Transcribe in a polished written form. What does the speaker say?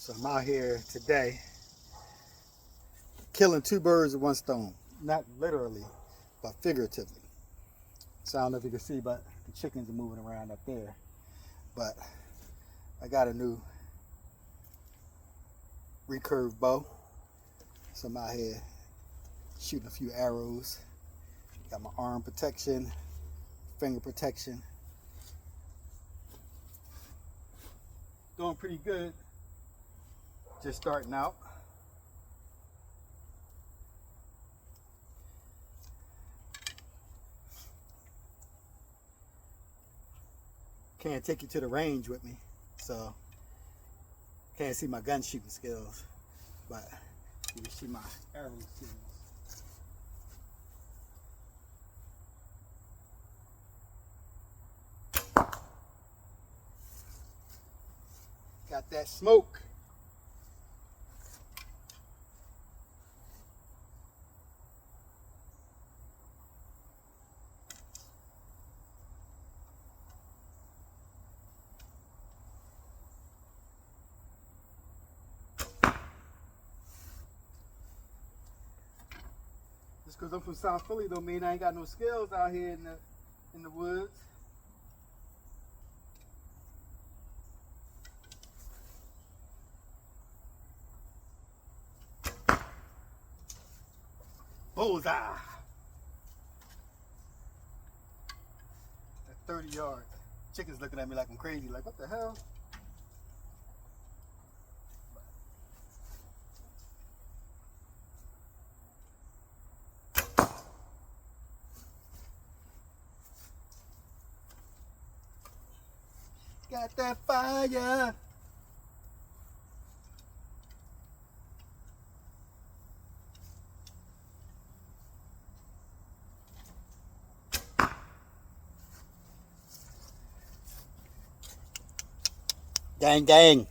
So I'm out here today killing two birds with one stone. Not literally, but figuratively. So I don't know if you can see, but the chickens are moving around up there. But I got a new recurve bow. So I'm out here shooting a few arrows. Got my arm protection, finger protection. Doing pretty good. Just starting out. Can't take you to the range with me, so can't see my gun shooting skills, but you can see my arrow skills. Got that smoke. Just because I'm from South Philly don't mean I ain't got no skills out here in the woods. Bullseye. At 30 yards. Chickens looking at me like I'm crazy, like what the hell? Got that fire. Gang, gang.